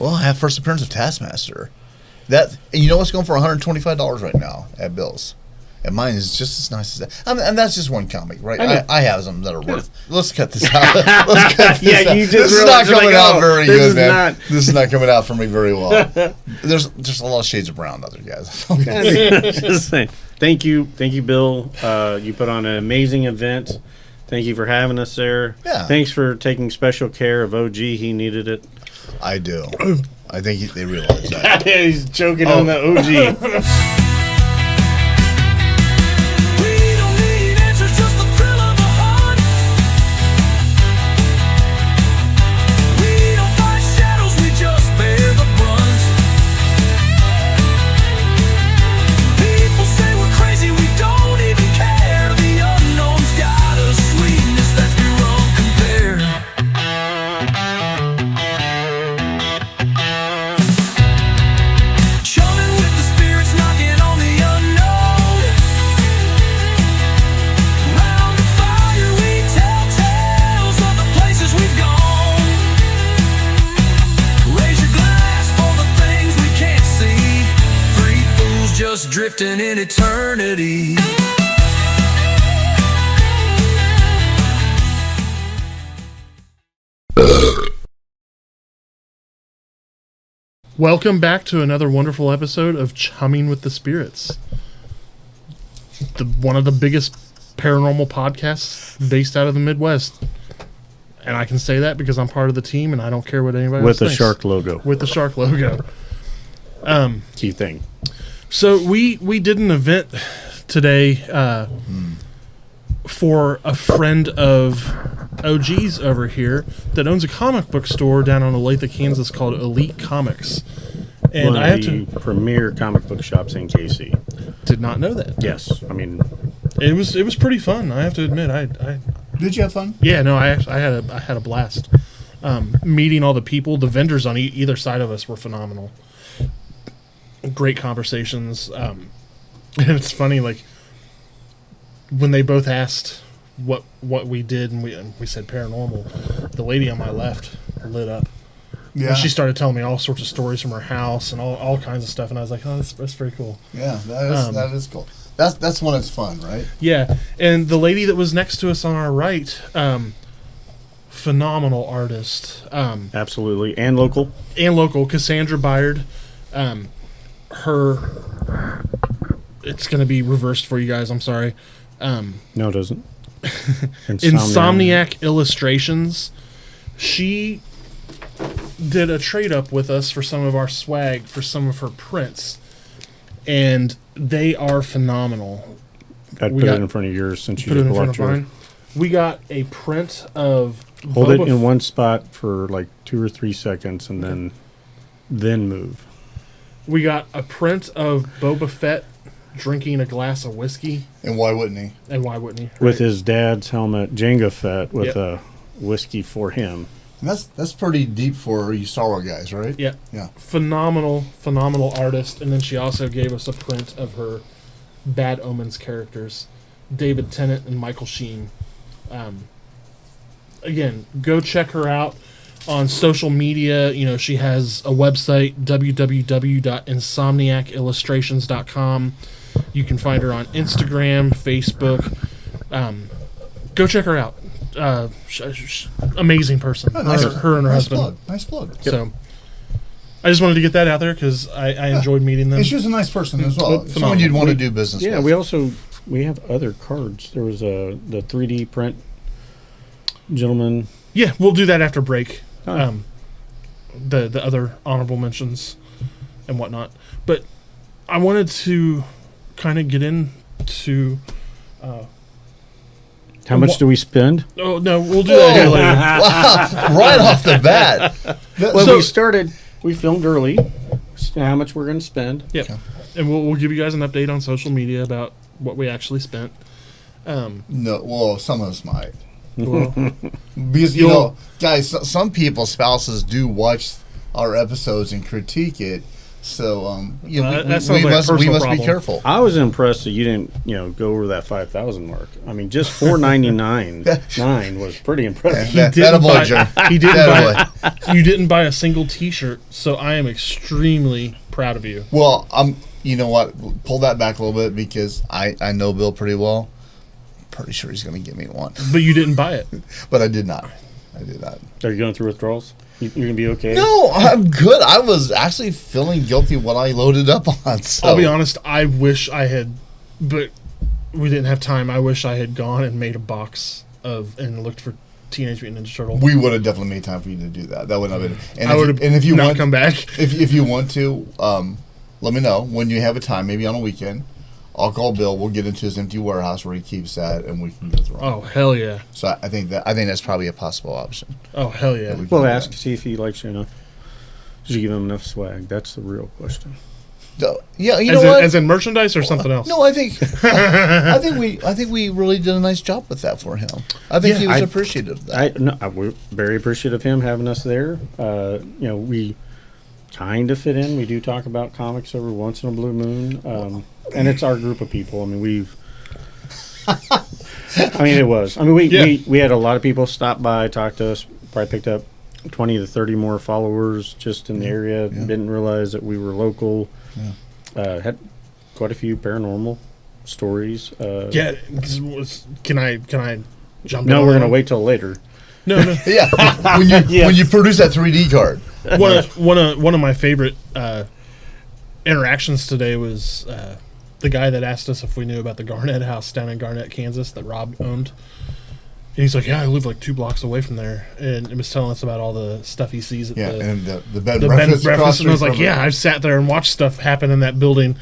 Well, I have first appearance of Taskmaster. That you know what's going for $125 right now at Bill's. And mine is just as nice as that. And that's just one comic, right? I have some that are worth. Let's cut this out. Let's cut this out. You just this is not coming out very good, man. Not. This is not coming out for me very well. There's a lot of shades of brown out there, guys. Just saying. Thank you, Bill. You put on an amazing event. Thank you for having us there. Yeah. Thanks for taking special care of OG. He needed it. I do. I think they realize that. He's choking on the OG. Drifting in eternity. Welcome back to another wonderful episode of Chumming with the Spirits. One of the biggest paranormal podcasts based out of the Midwest. And I can say that because I'm part of the team and I don't care what anybody else thinks. With the shark logo. With the shark logo. Key thing. So we did an event today for a friend of OG's over here that owns a comic book store down on Olathe, Kansas called Elite Comics. And one of the premier comic book shops in KC. Did not know that. Yes, I mean it was pretty fun. I have to admit, I Did you have fun? Yeah, no, I had a blast. Meeting all the people, the vendors on either side of us were phenomenal. Great conversations. And it's funny, like when they both asked what we did, and we said paranormal. The lady on my left lit up. Yeah, and she started telling me all sorts of stories from her house and all kinds of stuff, and I was like, "Oh, that's very cool." Yeah, that is cool. That's when it's fun, right? Yeah, and the lady that was next to us on our right, phenomenal artist. Absolutely, and local, Cassandra Byard. It's going to be reversed for you guys. I'm sorry. No, it doesn't. Insomniac Illustrations. She did a trade up with us for some of our swag for some of her prints, and they are phenomenal. I'd put it in front of yours since you just blocked yours. We got a print of Hold it in one spot for like 2 or 3 seconds and then move. We got a print of Boba Fett drinking a glass of whiskey. And why wouldn't he? Right? With his dad's helmet, Jango Fett, with a whiskey for him. And that's pretty deep for you Star Wars guys, right? Yeah. Yeah. Phenomenal artist. And then she also gave us a print of her Bad Omens characters, David Tennant and Michael Sheen. Again, go check her out on social media. You know, she has a website, www.insomniacillustrations.com. You can find her on Instagram, Facebook. Go check her out. Amazing person. Her and her husband. Nice plug. So, I just wanted to get that out there because I enjoyed meeting them. And she was a nice person as well. Someone you'd want to do business with. Yeah, we have other cards. There was the 3D print gentleman. Yeah, we'll do that after break. Oh. The other honorable mentions and whatnot. But I wanted to kind of get into... how much do we spend? Oh, no, we'll do that here later. Wow, right off the bat. We filmed early. How much we're going to spend. Yep. Okay. And we'll give you guys an update on social media about what we actually spent. No, well, some of us might. Well, because, you know, guys, some people's spouses do watch our episodes and critique it, So we that sounds like a must personal be problem. careful. I was impressed that you didn't, go over that 5,000 mark. I mean, just 499.9 was pretty impressive. That didn't attaboy, buy- Jerry. He didn't Attaboy. buy. You didn't buy a single T-shirt, so I am extremely proud of you. Well, you know what? Pull that back a little bit because I know Bill pretty well. Pretty sure he's going to give me one, But you didn't buy it. but I did not. I did not. Are you going through withdrawals? You're going to be okay? No, I'm good. I was actually feeling guilty what I loaded up on. So. I'll be honest. I wish I had, but we didn't have time. I wish I had gone and made a box and looked for Teenage Mutant Ninja Turtle. We would have definitely made time for you to do that. That wouldn't have been. And I would have. And if you not want, come back. if you want to, let me know when you have a time. Maybe on a weekend. I'll call Bill. We'll get into his empty warehouse where he keeps that, and we can go through. Oh hell yeah! So I think that's probably a possible option. Oh hell yeah! We can Well, do ask, that. see if he likes you enough. Did you give him enough swag? That's the real question. Yeah, you As know in, what? as in merchandise or something else? No, I think we really did a nice job with that for him. I think Yeah, he was I- appreciative of that. We're very appreciative of him having us there. We kind of fit in. We do talk about comics every once in a blue moon, and it's our group of people. I mean, it was. I mean, we had a lot of people stop by, talk to us. Probably picked up 20 to 30 more followers just in the area. Yeah. Didn't realize that we were local. Had quite a few paranormal stories. Yeah. Can I jump? No, in we're on gonna that? wait till later. No, no. Yeah, when you produce that 3D card. One of my favorite interactions today was the guy that asked us if we knew about the Garnett house down in Garnett, Kansas that Rob owned. And he's like, "Yeah, I live like 2 blocks away from there," and he was telling us about all the stuff he sees at Yeah, the and the bed and bed and breakfast. across breakfast. And I was street like, from it. "Yeah, I've sat there and watched stuff happen in that building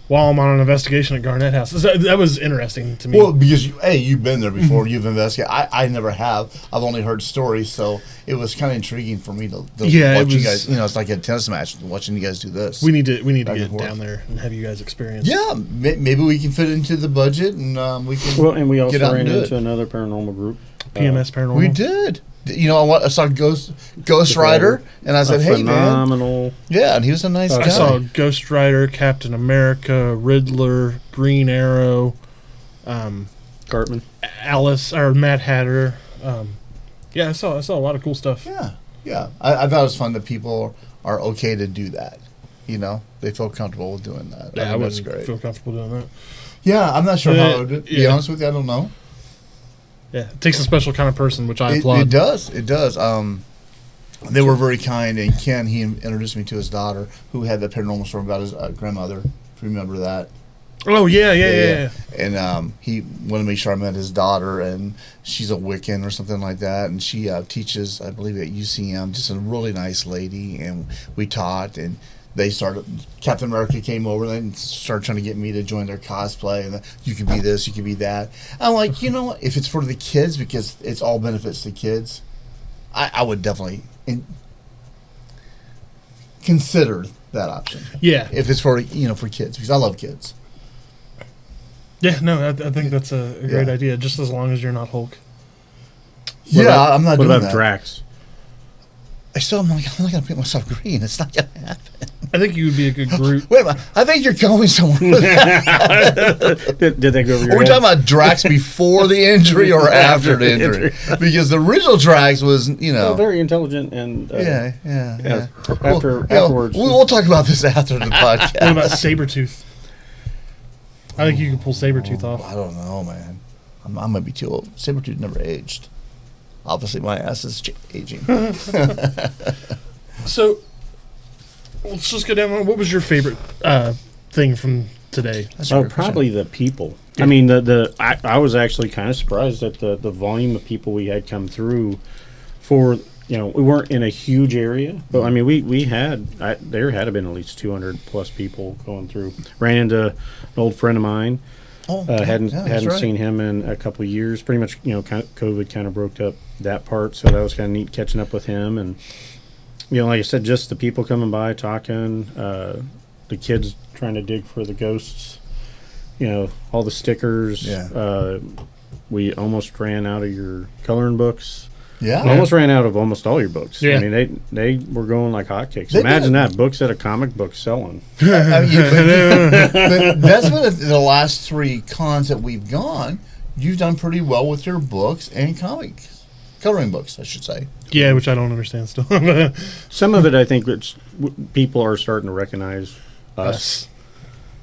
while I'm on an investigation at Garnett House." That was interesting to me. Well, because you've been there before, you've investigated. I never have. I've only heard stories, so it was kind of intriguing for me to Yeah, it watch you was- guys. It's like a tennis match, watching you guys do this. we need to Back and get forth. down there and have you guys experience. Yeah, maybe we can fit into the budget, and we can. Well, and we also Get out ran and do into it. another paranormal group. PMS Paranormal. We did. I saw Ghost Rider, and I said, "Hey, man, Phenomenal. yeah," and he was a nice guy. I saw Ghost Rider, Captain America, Riddler, Green Arrow, Cartman. Alice or Mad Hatter. I saw a lot of cool stuff. Yeah. I thought it was fun that people are okay to do that. They feel comfortable with doing that. Yeah, I think that's wouldn't great. feel comfortable doing that. Yeah, I'm not sure how I would be Yeah. honest with you. I don't know. Yeah, it takes a special kind of person, which I It applaud. does. It does. They were very kind, and Ken, he introduced me to his daughter, who had the paranormal story about his grandmother. If you remember that. Oh yeah. And he wanted to make sure I met his daughter, and she's a Wiccan or something like that, and she teaches, I believe, at UCM. Just a really nice lady, and we talked, and Captain America came over and started trying to get me to join their cosplay, and you can be this, you can be that. I'm like, you know what? If it's for the kids, because it's all benefits to kids, I would definitely consider that option. Yeah. If it's for for kids, because I love kids. Yeah, no, I think that's a great Yeah. idea, just as long as you're not Hulk. I'm not What doing about that. Drax? I'm not going to paint myself green. It's not going to happen. I think you would be a good Groot. Wait a minute. I think you're going somewhere with that. Did that go over your Are we head? talking about Drax before the injury or after the injury? Because the original Drax was, Well, very intelligent and yeah. Afterwards, We'll talk about this after the podcast. What about Sabretooth? I think you can pull Sabretooth off. I don't know, man. I might be too old. Sabretooth never aged. Obviously, my ass is aging. So, let's just go down. What was your favorite thing from today? That's a great probably the people. I mean, I was actually kind of surprised at the volume of people we had come through. We weren't in a huge area, but I mean, there had been at least 200 plus people going through. Ran into an old friend of mine. Oh, Hadn't that's right. seen him in a couple of years. Pretty much, COVID kind of broke up that part, so that was kind of neat catching up with him. And like I said, just the people coming by talking, the kids trying to dig for the ghosts. All the stickers. Yeah. We almost ran out of your coloring books. Yeah. We almost ran out of almost all your books. Yeah. I mean, they were going like hotcakes. They Imagine did. that, books at a comic book selling. I mean, but that's been the last 3 cons that we've gone. You've done pretty well with your books and comics, coloring books, I should say. Yeah, which I don't understand still. Some of it, I think, people are starting to recognize us.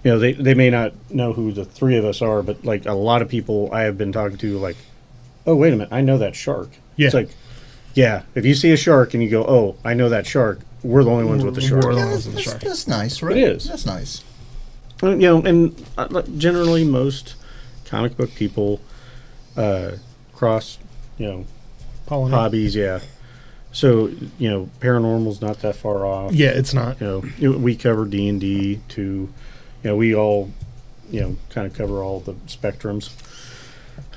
You know, they may not know who the 3 of us are, but like a lot of people I have been talking to, like, oh, wait a minute, I know that shark. Yeah. It's like, yeah, if you see a shark and you go, oh, I know that shark, we're the only ones with the shark. We're the Yeah, ones with the that's, shark. that's nice, right? It is. That's nice. You know, and generally most comic book people cross, you know, Pollinate. hobbies, yeah. So, you know, paranormal's not that far off. Yeah, it's not. You know, we cover D&D too. You know, we all, you know, kind of cover all the spectrums.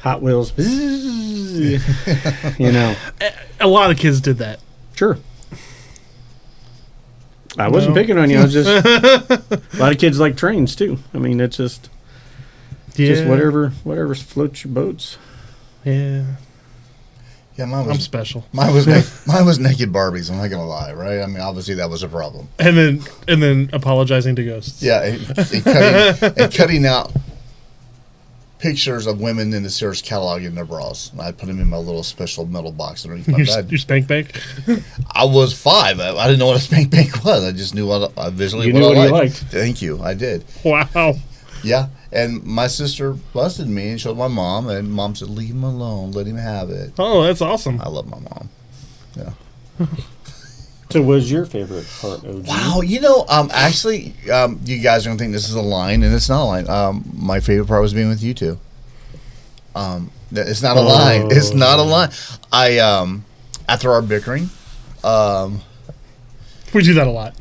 Hot Wheels, you know. A lot of kids did that. Sure. I wasn't No. picking on you. I was just a lot of kids like trains too. I mean, it's just whatever floats your boats. Yeah, Yeah, mine I'm was special. mine was naked Barbies. I'm not gonna lie, right? I mean, obviously that was a problem. And then apologizing to ghosts. Yeah, and cutting out pictures of women in the Sears catalog in their bras. I put them in my little special metal box underneath my bed. Your spank bank. I was 5. I didn't know what a spank bank was. I just knew what visually You what knew I what you liked. liked. Thank you. I did. Wow. Yeah, and my sister busted me and showed my mom, and mom said, "Leave him alone. Let him have it." Oh, that's awesome. I love my mom. Yeah. So, what was your favorite part? OG? Wow, actually, you guys are gonna think this is a line, and it's not a line. My favorite part was being with you two. It's not a line. It's not a line. After our bickering, We do that a lot.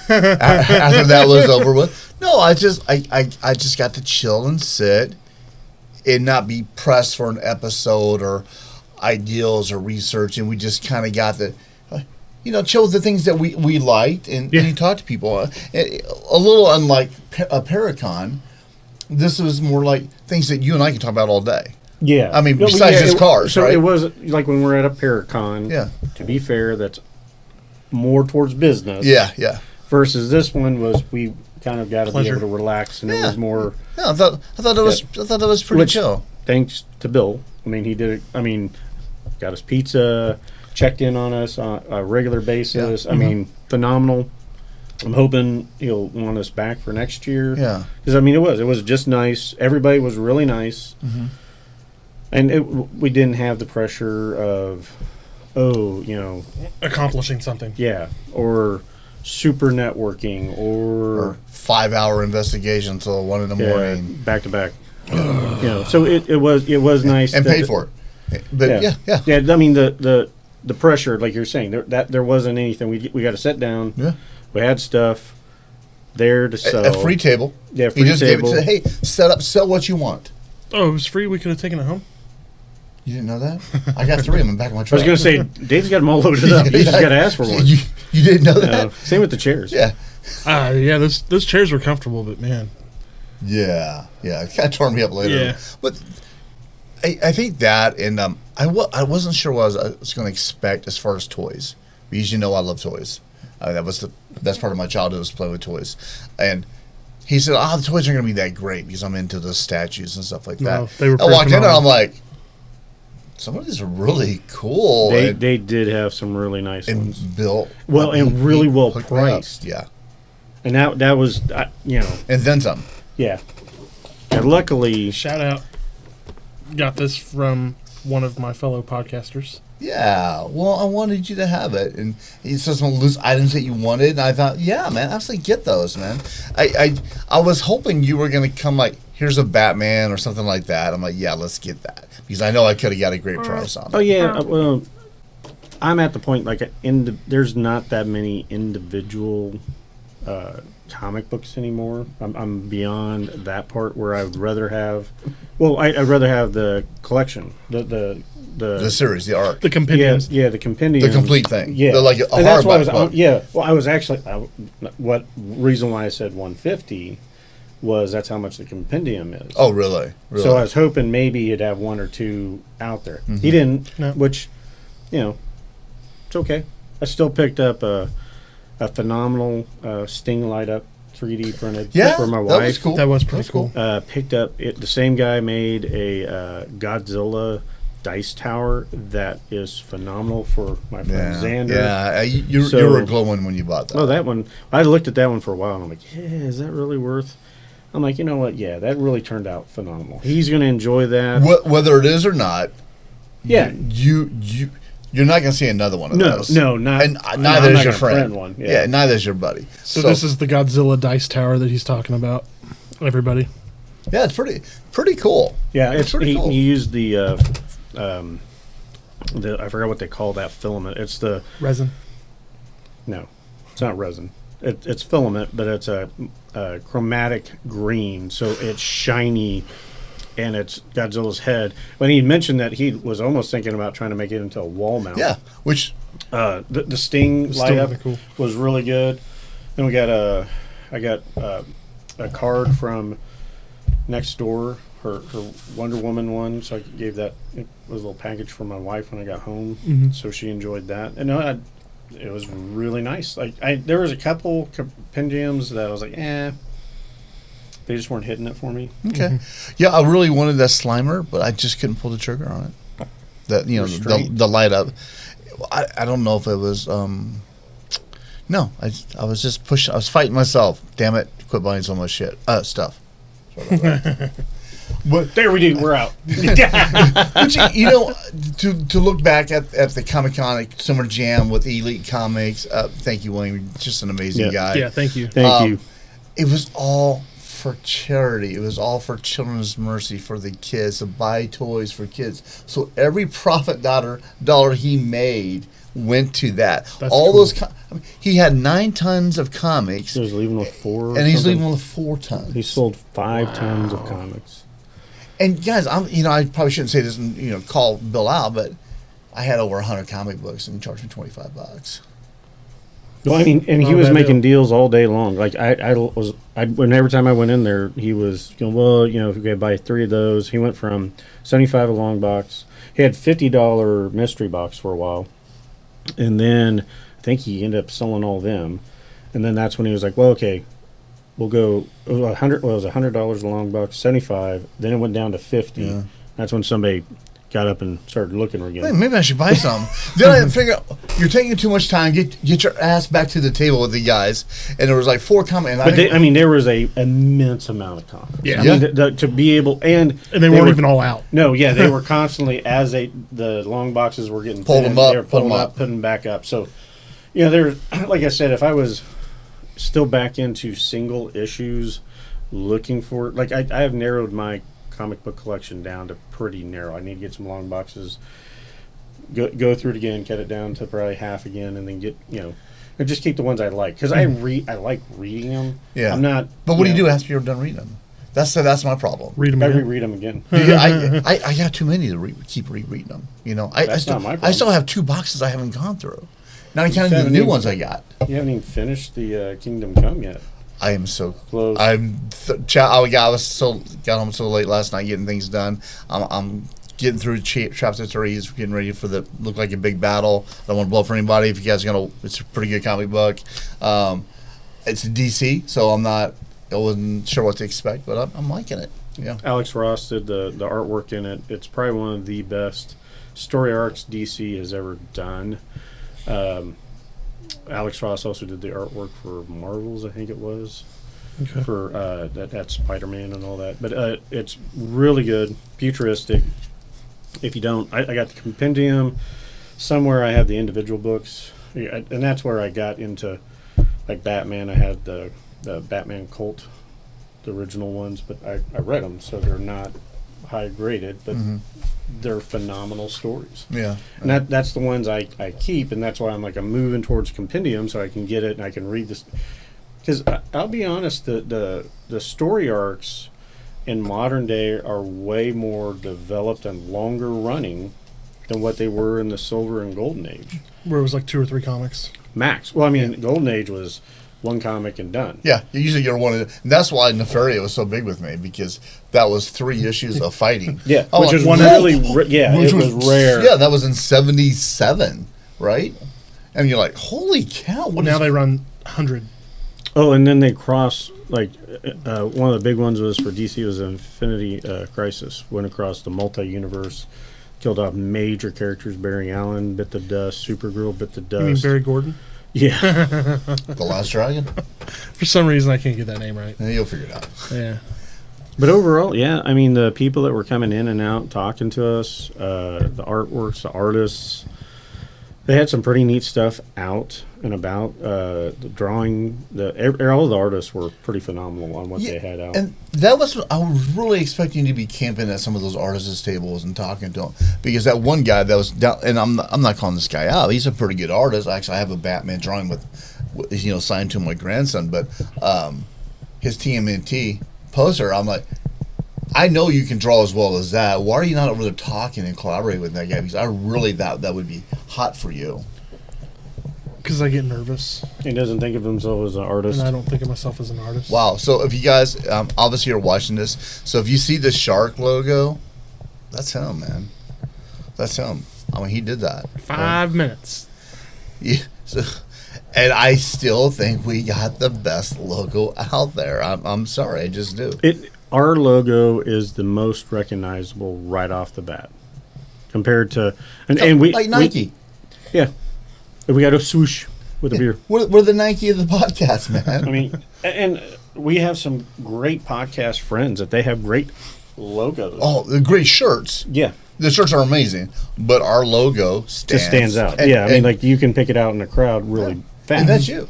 after that was over with, no, I just got to chill and sit, and not be pressed for an episode or ideals or research, and we just kind of got the. Chill with the things that we liked, and you talk to people. A little unlike a Paracon, this was more like things that you and I can talk about all day. Yeah. I mean, besides just cars, so right? it was like when we're at a Paracon. Yeah. To be fair, that's more towards business. Yeah. Versus this one was we kind of got to be Pleasure. able to relax, and it Yeah. was more. Yeah, I thought it was pretty Which, chill. Thanks to Bill. I mean, he did it. I mean, got us pizza, checked in on us on a regular basis. Yeah. I mean, phenomenal. I'm hoping he'll want us back for next year. Yeah. Because I mean, it was just nice. Everybody was really nice, and we didn't have the pressure of, Accomplishing something. yeah, or super networking Or 5-hour investigation till 1 in the morning back to back. So it was nice and that paid for it. But yeah. I mean the pressure, like you're saying, there wasn't anything. We got to sit down. Yeah. We had stuff there to sell. A free table. Yeah, He free just table. gave it to, hey, sell what you want. Oh, it was free. We could have taken it home. You didn't know that? I got 3 of them in the back of my I truck. was going to say, Dave's got them all loaded up. You just got to ask for one. You didn't know that? Same with the chairs. Yeah. Yeah, those chairs were comfortable, but man. Yeah. It kind of tore me up later. Yeah. But I think that, and I wasn't sure what I was going to expect as far as toys. Because I love toys. That was the best part of my childhood, was playing with toys. And he said, the toys aren't going to be that great because I'm into the statues and stuff like No, that. they were I walked in and phenomenal. I'm like, some of these are really cool. They and did have some really nice ones. built. Well, and really well hooked me up. priced. Yeah. And that was, And then some. yeah. And luckily, Shout out. Got this from one of my fellow podcasters. Yeah, well, I wanted you to have it, and he said some loose items that you wanted, and I thought, yeah, man, absolutely get those, man. I was hoping you were gonna come like, here's a Batman or something like that. I'm like, yeah, let's get that, because I know I could have got a great price on it. oh yeah, well, I'm at the point like there's not that many individual comic books anymore. I'm beyond that part where I would rather have. Well, I'd rather have the collection, the series, the art, The compendiums. yeah, the compendium, the complete thing. Yeah, like a and that's why I was. hardback book. Yeah, well, I was actually. What reason why I said 150 was that's how much the compendium is. Oh, really? So I was hoping maybe he'd have 1 or 2 out there. Mm-hmm. He didn't, No. which it's okay. I still picked up a phenomenal Sting light up 3D printed for my wife. That was cool. That was pretty cool. Picked up it. The same guy made a Godzilla dice tower that is phenomenal for my friend Xander. Yeah, you were glowing when you bought that. Oh, that one. I looked at that one for a while and I'm like, yeah, is that really worth? I'm like, you know what? Yeah, that really turned out phenomenal. He's going to enjoy that. Whether it is or not. Yeah. You're not going to see another one of those. No, not. And neither is your friend. One. Yeah, neither is your buddy. So this is the Godzilla dice tower that he's talking about. Everybody. Yeah, it's pretty cool. Yeah, it's pretty cool. He used the I forgot what they call that filament. It's the resin. No, it's not resin. It's filament, but it's a chromatic green, so it's shiny. And it's Godzilla's head. When he mentioned that, he was almost thinking about trying to make it into a wall mount. Yeah, which the Sting light up was really good. Then I got a card from next door, her Wonder Woman one. So I gave that. It was a little package for my wife when I got home, so she enjoyed that. And it was really nice. Like there was a couple compendiums that I was like, they just weren't hitting it for me. Okay. Yeah, I really wanted that Slimer, but I just couldn't pull the trigger on it. That the light up. I don't know if it was no, I was just pushing. I was fighting myself. Damn it. Quit buying so much stuff. But there we do. We're out. But to look back at the Comic-Con Summer Jam with Elite Comics, thank you, William. Just an amazing guy. Yeah, thank you. Thank you. It was all for charity. It was all for Children's Mercy, for the kids, to buy toys for kids. So every profit dollar he made went to that. That's all cool. those he had 9 tons of comics. He was leaving with 4. And he's leaving with 4 tons. He sold 5 tons of comics. And guys, I probably shouldn't say this and call Bill out, but I had over 100 comic books and he charged me $25. Well, I mean, and he was making deals all day long. Like every time I went in there, he was going, well, if you could buy 3 of those. He went from $75 a long box. He had $50 mystery box for a while, and then I think he ended up selling all of them. And then that's when he was like, well, okay, we'll go. It was $100 a long box, $75. Then it went down to $50. Yeah. That's when somebody got up and started looking again. Hey, maybe I should buy some. Then I figure you're taking too much time. Get your ass back to the table with the guys. And there was like 4 comics. But there was a immense amount of comics. Yeah. I mean, to be able and they weren't even all out. No, yeah, they were constantly as the long boxes were getting pulled them up, put them back up. So, there, like I said, if I was still back into single issues, looking for I have narrowed my comic book collection down to pretty narrow. I need to get some long boxes, go through it again, cut it down to probably half again, and then get and just keep the ones I like, because I like reading them. Yeah, I'm not. But what do you do after you're done reading them? That's my problem. Read them. I reread them again. I got too many to keep rereading them. That's not my problem. I still have 2 boxes I haven't gone through. Not counting the new ones I got. You haven't even finished the Kingdom Come yet. I am so close. I got home so late last night getting things done. I'm getting through chapter 3. He's getting ready for look like a big battle. I don't want to blow for anybody. If you guys are it's a pretty good comic book. It's DC, so I wasn't sure what to expect, but I'm liking it. Yeah. Alex Ross did the artwork in it. It's probably one of the best story arcs DC has ever done. Alex Ross also did the artwork for Marvels, I think it was, for that Spider-Man and all that. But it's really good, futuristic. If you don't, I got the compendium. Somewhere I have the individual books, and that's where I got into like Batman. I had the Batman Cult, the original ones, but I read them, so they're not high graded, but they're phenomenal stories. Yeah, and that's the ones I keep, and that's why I'm moving towards compendium so I can get it and I can read this. Because I'll be honest, the story arcs in modern day are way more developed and longer running than what they were in the Silver and Golden Age, where it was like 2 or 3 comics max. Well, I mean, Golden Age was one comic and done. Yeah, usually you're one of the, and that's why Nefaria was so big with me, because that was 3 issues of fighting. Yeah, I'm which like, is "Whoa!" really, it was rare. Yeah, that was in 77, right? And you're like, holy cow. Now they run 100. Oh, and then they cross, like, one of the big ones was for DC was Infinity Crisis. Went across the multi-universe, killed off major characters. Barry Allen bit the dust. Supergirl bit the dust. You mean Barry Gordon? Yeah. The Last Dragon? For some reason, I can't get that name right. Yeah, you'll figure it out. Yeah. But overall, yeah, I mean, the people that were coming in and out, talking to us, the artworks, the artists, they had some pretty neat stuff out and about. The drawing, all the artists were pretty phenomenal on what they had out. And that was, I was really expecting to be camping at some of those artists' tables and talking to them, because that one guy that was down, and I'm not calling this guy out. He's a pretty good artist. Actually, I have a Batman drawing with signed to my grandson, but his TMNT poster, I'm like, I know you can draw as well as that. Why are you not over there talking and collaborating with that guy? Because I really thought that would be hot for you. Because I get nervous. He doesn't think of himself as an artist. And I don't think of myself as an artist. Wow. So if you guys, obviously you're watching this, so if you see the shark logo, that's him, man. That's him. I mean, he did that. 5 minutes. Yeah. So, and I still think we got the best logo out there. I'm sorry, I just do. Our logo is the most recognizable right off the bat, compared to and we like Nike. Yeah, we got a swoosh with a beer. We're the Nike of the podcast, man. I mean, and we have some great podcast friends that they have great logos. Oh, the great shirts. Yeah, the shirts are amazing, but our logo stands out. I mean, like you can pick it out in the crowd really fast. And that's you.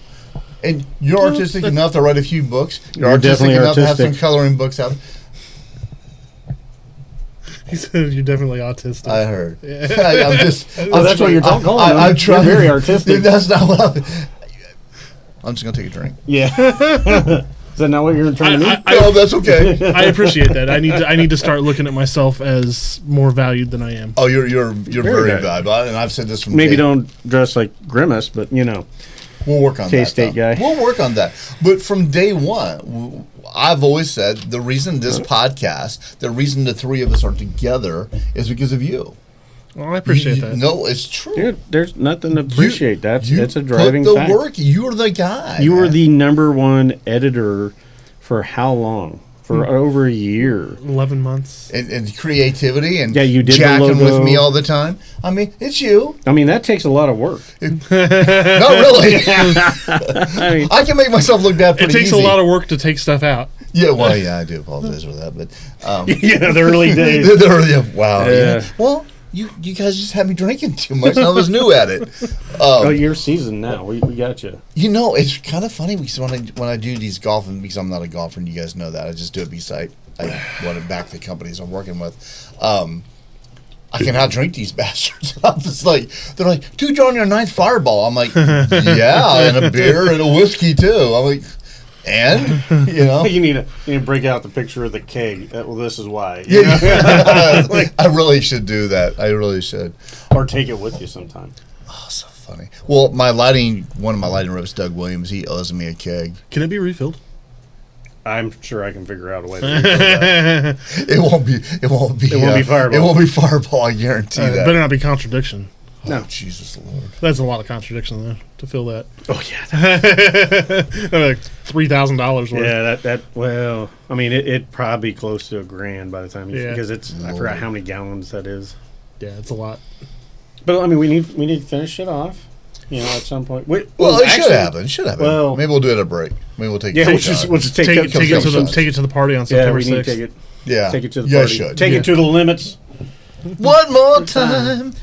And you're artistic enough to write a few books. You're artistic definitely enough to have artistic. some coloring books out. He said you're definitely autistic. I heard. Yeah. I'm just. Oh, that's what you're calling him. I'm trying. You're very artistic. That's not what I'm just gonna take a drink. Yeah. Is that not what you're trying to do? No, that's okay. I appreciate that. I need to start looking at myself as more valued than I am. Oh, you're very good. valuable, and I've said this from Maybe day. don't dress like Grimace, but you know. We'll work on K-State that. guy. We'll work on that. But from day one, I've always said the reason this podcast, the reason the three of us are together, is because of you. Well, I appreciate that. No, it's true. Dude, there's nothing to appreciate. That's you a driving put the fact. work. You're the guy. You were man. the #1 editor for how long? For over a year. 11 months. and creativity and Yeah, you did the jacking with logo. me all the time. I mean, it's you. I mean, that takes a lot of work. Not really. I mean, I can make myself look bad It pretty takes easy. a lot of work to take stuff out. Yeah, well, yeah, I do apologize for that, but yeah, the early days. wow. Yeah. Yeah. Well, you guys just had me drinking too much, and I was new at it. Oh, you're seasoned now. We got you. You know, it's kind of funny because when I do these golfing, because I'm not a golfer, and you guys know that, I just do it because I want to back the companies I'm working with. I cannot drink these bastards. I'm just like, they're like, dude, you're on your 9th Fireball. I'm like, yeah, and a beer and a whiskey too. I'm like, and you know, You need to break out the picture of the keg. Well, this is why. yeah, I really should do that. I really should. Or take it with you sometime. Oh, so funny. Well, one of my lighting reps, Doug Williams, he owes me a keg. Can it be refilled? I'm sure I can figure out a way to do that. It won't be Fireball. It won't be Fireball. I guarantee that. Better not be contradiction. Oh, Jesus Lord. That's a lot of contradiction there to fill that. Oh, yeah. Like $3,000 worth. Yeah, well, I mean, it'd probably be close to $1,000 by the time because I forgot how many gallons that is. Yeah, it's a lot. But I mean, we need to finish it off. You know, at some point. Well, it should happen. It should happen. Well, maybe we'll do it at a break. Maybe we'll take. Yeah, a we'll just take Take it shots. to the party on Yeah, September we 6th. need to take it. Yeah, Take it to the you guys party. should. Take it to the limits. One more time.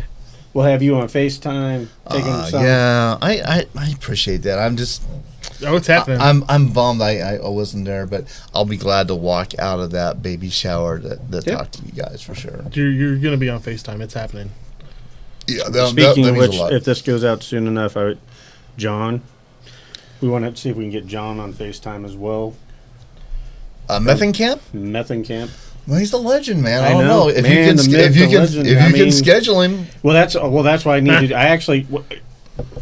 We'll have you on FaceTime. Taking some. Yeah, I appreciate that. I'm just. Oh, it's happening. I'm bummed I wasn't there, but I'll be glad to walk out of that baby shower to talk to you guys for sure. You're going to be on FaceTime. It's happening. Yeah, that Speaking of means which, a lot. if this goes out soon enough, John, we want to see if we can get John on FaceTime as well. Methane Camp? Methane Camp. Well, he's a legend, man. I I don't know. know if Man, you the can myth, if you the can legend. if I you mean- can schedule him. Well, that's why I needed. I actually,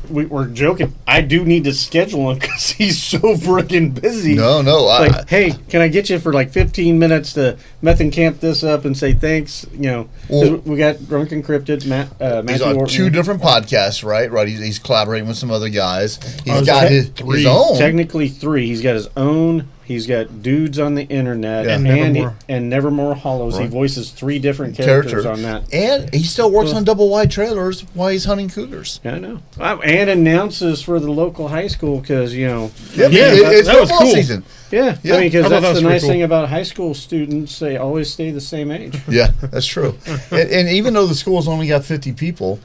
we're joking. I do need to schedule him because he's so freaking busy. No. Like, hey, can I get you for like 15 minutes to method camp this up and say thanks? You know, 'cause Well, we got Drunk Encrypted, he's Matthew on Orton. 2 different podcasts, right? Right. He's collaborating with some other guys. He's is got that his 3? own. Technically 3. He's got his own. He's got Dudes on the Internet Yeah. And Nevermore Hollows. He Right. voices 3 different characters Character. on that. And he still works on double wide trailers while he's hunting cougars. I know. And announces for the local high school because, you know. Yeah, Yeah, it's that was football cool. season. Yeah, Yeah. I mean, I because thought that that's was the pretty nice cool. thing about high school students. They always stay the same age. Yeah, that's true. and even though the school's only got 50 people,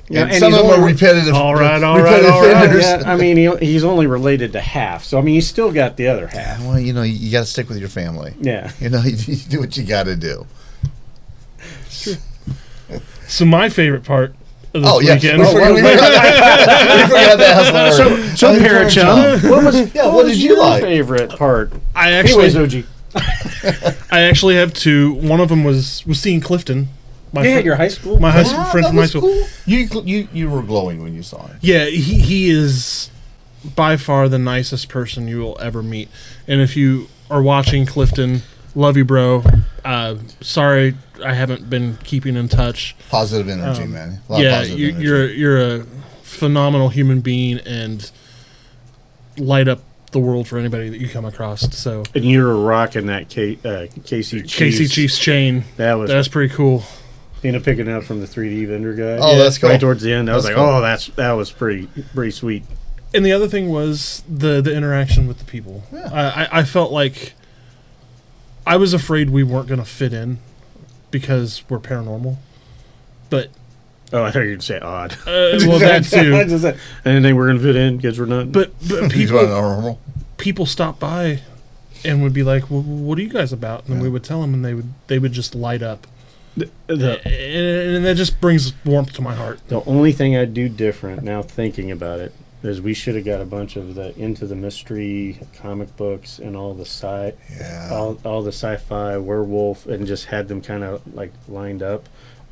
Yeah, and and some he's of them are only- repetitive. All right. repetitive offenders. Yeah, I mean, he's only related to half. So, I mean, he's still got the other half. Well, you know, you got to stick with your family. Yeah. You know, you do what you got to do. So my favorite part of this Oh, yeah. weekend. We forgot that. That's hilarious. So, Parent Chum, what was Yeah, what what did was you your like? favorite part? I actually, Anyways, OG. I actually have 2. One of them was seeing Clifton. My Yeah, friend- your high school. my high Wow, friend that from high was school. cool. You were glowing when you saw him. Yeah, he is by far the nicest person you will ever meet. And if you are watching Clifton, love you, bro. Sorry, I haven't been keeping in touch. Positive energy, man. A lot of Yeah, positive energy. you're a phenomenal human being and light up the world for anybody that you come across. So And you were rocking that KC Chiefs chain, That was that's pretty cool. picking up from the 3D vendor guy. Oh, that's cool. Right towards the end, I was That's like, cool. oh, that was pretty sweet. And the other thing was the interaction with the people. Yeah. I felt like I was afraid we weren't going to fit in because we're paranormal. But Oh, I thought you were going to say odd. well, that too. Anything we're going to fit in, kids we're not. But He's running normal. people stop by and would be like, well, "What are you guys about?" And then we would tell them, and they would just light up. And that just brings warmth to my heart. The only thing I'd do different now, thinking about it, is we should have got a bunch of the Into the Mystery comic books and all the all the sci-fi werewolf, and just had them kind of like lined up,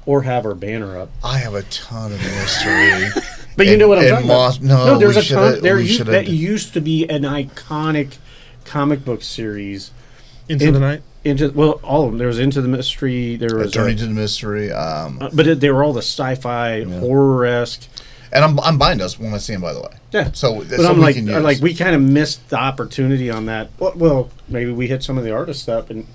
or have our banner up. I have a ton of mystery. But you know what I'm talking Moss, about? No, there's we a ton. shoulda- There we used, shoulda- that used to be an iconic comic book series. Into the night. All of them. There was Into the Mystery. There was Attorney to the Mystery. they were all the sci-fi horror-esque. And I'm buying those when I see them, by the way. Yeah. So, But so I'm we like, can use. like we kind of missed the opportunity on that. Well, maybe we hit some of the artists up and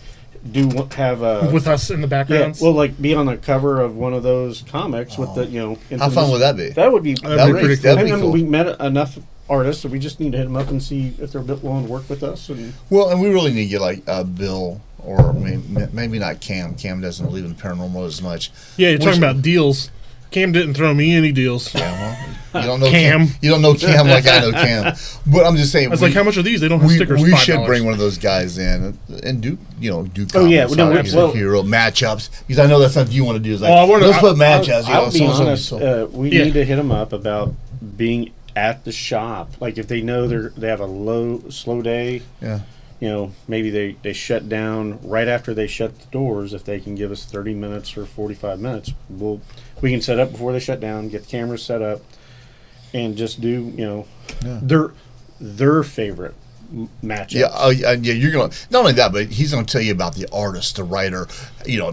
have a With us in the backgrounds. like be on the cover of one of those comics with the Into How the fun Mystery. would that be? That would be That'd be great. pretty cool. That'd be I mean, cool. we met enough artists, so we just need to hit them up and see if they're willing to work with us. And Well, and we really need to get like Bill or maybe not Cam. Cam doesn't believe in the paranormal as much. Yeah, you're We talking should- about deals. Cam didn't throw me any deals. Yeah, well, you don't know Cam. You don't know Cam like I know Cam. But I'm just saying. I was like, how much are these? They don't have stickers. We $5. should bring one of those guys in and do Oh, yeah, comics, no, he's well- a hero matchups because I know that's something you want to do. Is like, Oh, I wanna- let's put matchups. I'll be so-and-so, honest. so- We Yeah. need to hit them up about being at the shop. Like if they know they have a slow day. yeah. Maybe they shut down right after they shut the doors. If they can give us 30 minutes or 45 minutes, we can set up before they shut down, get the cameras set up, and just do their favorite matchups. Yeah, you're gonna not only that, but he's gonna tell you about the artist, the writer,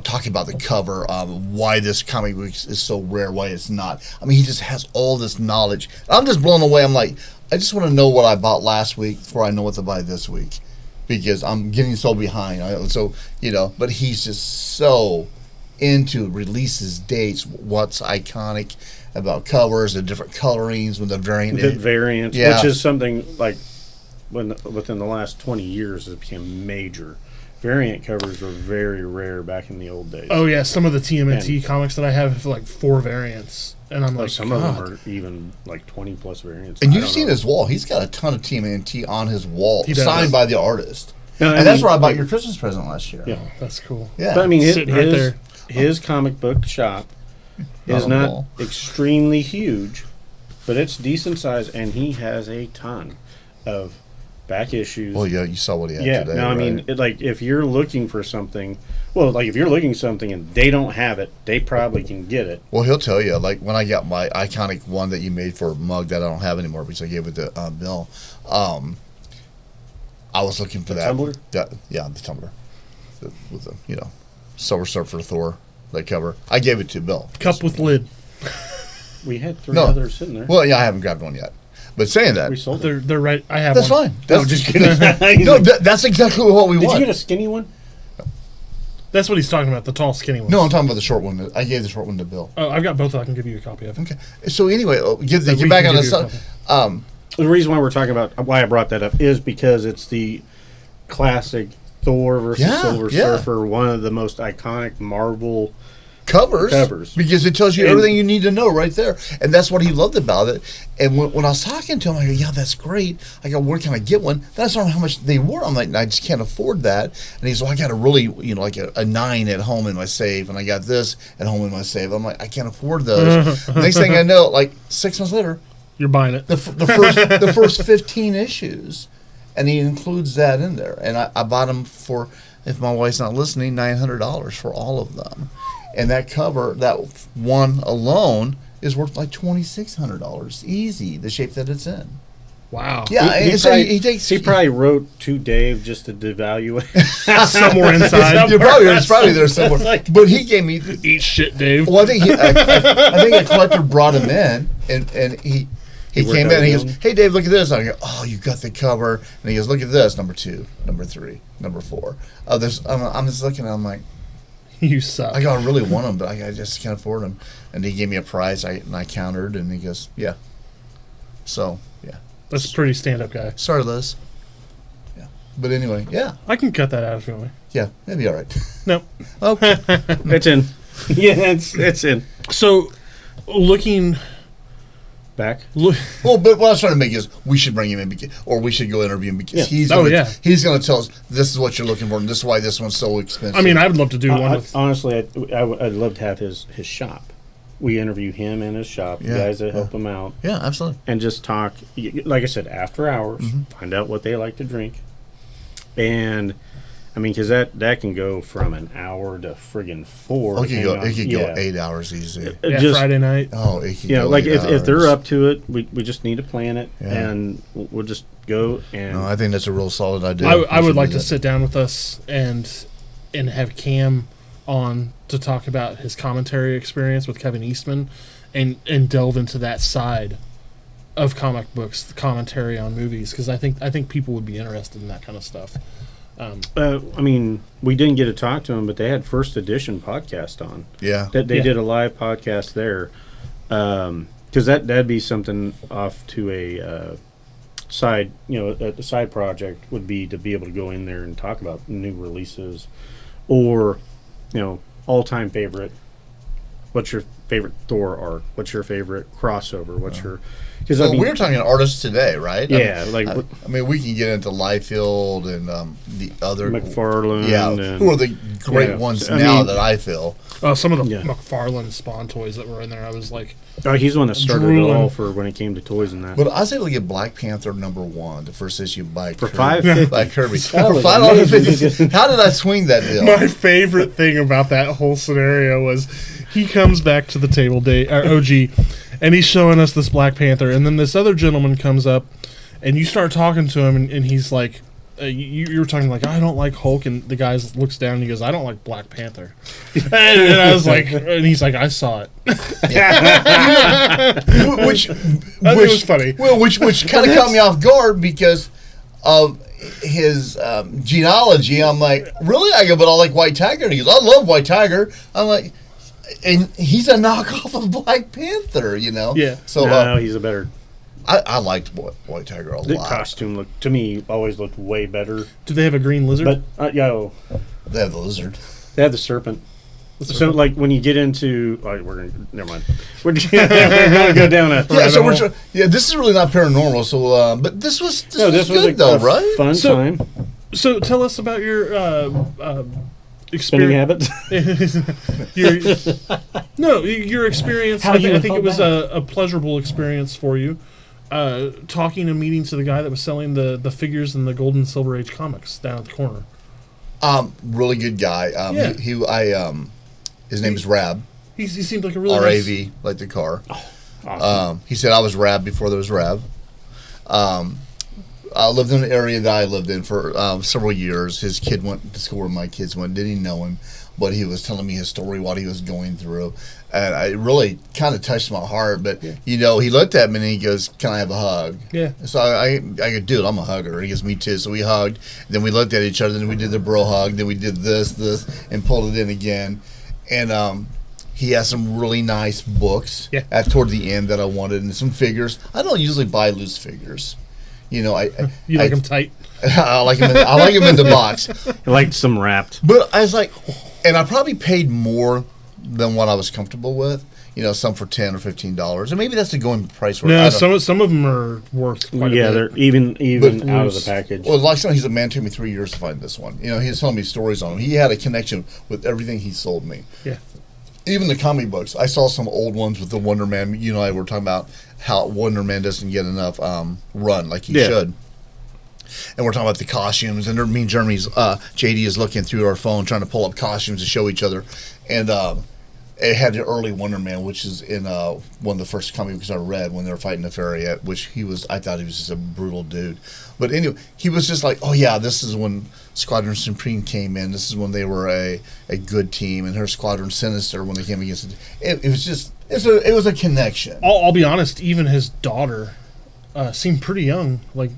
talking about the cover, why this comic book is so rare, why it's not. I mean, he just has all this knowledge. I'm just blown away. I'm like, I just want to know what I bought last week before I know what to buy this week, because I'm getting so behind. But he's just so into releases, dates, what's iconic about covers, the different colorings with the variant. The variants, Yeah. which is something like within the last 20 years has become major. Variant covers were very rare back in the old days. Oh yeah, some of the TMNT comics that I have like 4 variants, and I'm Like like, some of God. them are even like 20 plus variants. And I you've don't seen know. his wall. He's got a ton of TMNT on his wall, He does. signed by the artist. No, And that's where I bought your Christmas present last year. Yeah. That's cool. Yeah. But I mean, Sitting right there. his comic book shop is on a not wall. extremely huge, but it's decent size, and he has a ton of back issues. Well, yeah, you saw what he had Yeah, today. no, I right? mean, like if you're looking for something, well, like if you're looking for something and they don't have it, they probably can get it. Well, he'll tell you. Like when I got my iconic one that you made for a mug that I don't have anymore because I gave it to Bill. I was looking for that tumbler? Yeah, the tumbler with the Silver Surfer Thor, that cover. I gave it to Bill. Cup with lid. We had three No. others sitting there. Well, yeah, I haven't grabbed one yet. But saying that, We sold them. They're right. I have that's one. fine. That's just kidding. no, that's exactly what we Did want. you get a skinny one? That's what he's talking about. The tall, skinny one. No, I'm talking about the short one. I gave the short one to Bill. Oh, I've got both. I can give you a copy of. Okay. So anyway, get we back can on give the you a sub. The reason why we're talking about why I brought that up is because it's the classic Thor versus Yeah, Silver yeah. Surfer, one of the most iconic Marvel. Covers because it tells you And- everything you need to know right there, and that's what he loved about it. And when I was talking to him, I go, "Yeah, that's great." I go, "Where can I get one?" Then I saw how much they were. I'm like, "I just can't afford that." And he's like, "I got a really, like a 9 at home in my safe, and I got this at home in my safe." I'm like, "I can't afford those." Next thing I know, like 6 months later, You're buying it. the first 15 issues, and he includes that in there. And I bought them for, if my wife's not listening, $900 for all of them. And that cover, that one alone, is worth like $2,600 easy. The shape that it's in. Wow. Yeah, He so probably, he takes. he probably wrote to Dave just to devaluate. Somewhere inside. It's probably there somewhere. But he gave me. Eat shit, Dave. Well, I think I think a collector brought him in, and he worked came out in and he a goes, deal? "Hey, Dave, look at this." I go, "Oh, you got the cover." And he goes, "Look at this, number 2, number 3, number 4." I'm just looking at him like, You suck. I really want them, but I just can't afford them. And he gave me a price, and I countered, and he goes, "Yeah." So, yeah. That's a pretty stand-up guy. Sorry, Liz. Yeah. But anyway, yeah. I can cut that out if you want me. Yeah, it'll be all right. No. Okay. It's in. Yeah, it's in. So, looking. Back. Well, but what I was trying to make is we should bring him in, or we should go interview him because Yeah. he's Oh, gonna, yeah. he's going to tell us this is what you're looking for, and this is why this one's so expensive. I mean, I would love to do one with. Honestly, I'd love to have his shop. We interview him in his shop, the Yeah, guys that yeah. help him out, yeah, absolutely. and just talk. Like I said, after hours, find out what they like to drink, and I mean, because that can go from an hour to friggin' 4. Oh, it could go yeah. 8 hours easy. Yeah, Just, Friday night. Oh, it could you know, go like 8 if they're hours. up to it, we just need to plan it, Yeah. and we'll just go and. No, I think that's a real solid idea. I We would should like do to that. sit down with us and have Cam on to talk about his commentary experience with Kevin Eastman and delve into that side of comic books, the commentary on movies, because I think people would be interested in that kind of stuff. I mean, we didn't get to talk to him, but they had First Edition podcast on. Yeah. That they Yeah. did a live podcast there, because that'd be something off to a side, a side project would be to be able to go in there and talk about new releases, or all-time favorite. What's your favorite Thor arc? What's your favorite crossover? What's your? Because Well, we were talking artists today, right? Yeah, I mean, we can get into Liefeld and the other McFarlane. Yeah, and, who are the great yeah. ones I now mean- that I feel. Some of the Yeah. McFarlane Spawn toys that were in there, I was like, oh, he's the one that started it Drooling. all for when it came to toys and that. But I was able to get Black Panther #1, the first issue by For Kirby. $5.50. By Kirby. That For was $5.50. How did I swing that deal? my favorite thing about that whole scenario was he comes back to the table, OG, and he's showing us this Black Panther, and then this other gentleman comes up, and you start talking to him, and he's like, you were talking like, I don't like Hulk, and the guy looks down and he goes, I don't like Black Panther. and I was like, and he's like, I saw it. which I think it was funny. Well, which kind of caught me off guard because of his genealogy. I'm like, really? I go, but I like White Tiger. And he goes, I love White Tiger. I'm like, and he's a knockoff of Black Panther, Yeah. So no, he's a better. I liked White Tiger a The lot. costume looked to me always looked way better. Do they have a green lizard? But They have the lizard. they have the serpent. So like when you get into, never mind. We're gonna go down a. Yeah, so hole. this is really not paranormal. So, but this was This was good though, right? Fun So- time. So tell us about your Spending experience. habits. your experience. How I you think it held was back. a pleasurable experience for you. talking and meeting to the guy that was selling the figures in the Gold and Silver Age comics down at the corner. Really good guy. Yeah. His name is Rab. He seemed like a really R-A-V, nice... like the car. Awesome. He said I was Rab before there was Rab. I lived in the area that I lived in for several years. His kid went to school where my kids went. Didn't know him, but he was telling me his story, what he was going through. And it really kind of touched my heart. But, he looked at me and he goes, "Can I have a hug?" Yeah. So I go, "Dude, I'm a hugger." He goes, "Me too." So we hugged. Then we looked at each other. Then we did the bro hug. Then we did this, and pulled it in again. And he has some really nice books toward the end that I wanted, and some figures. I don't usually buy loose figures. You like them tight? I like them in the box. I liked some wrapped. But I was like, and I probably paid more than what I was comfortable with. Some for $10 or $15, and maybe that's the going price. No, some of them are worth quite a bit. Yeah, they're even out of the package. Well, like he's a man. It took me 3 years to find this one. He was telling me stories on him. He had a connection with everything he sold me. Yeah. Even the comic books. I saw some old ones with the Wonder Man. You and I were talking about how Wonder Man doesn't get enough run like he should. And we're talking about the costumes. And me and Jeremy's, JD is looking through our phone trying to pull up costumes to show each other. And it had the early Wonder Man, which is in one of the first comic books I read when they were fighting the Fariat, which I thought he was just a brutal dude. But anyway, he was just like, oh yeah, this is when Squadron Supreme came in. This is when they were a good team, and her Squadron Sinister when they came against it. It was just, it was a connection. I'll be honest, even his daughter seemed pretty young, like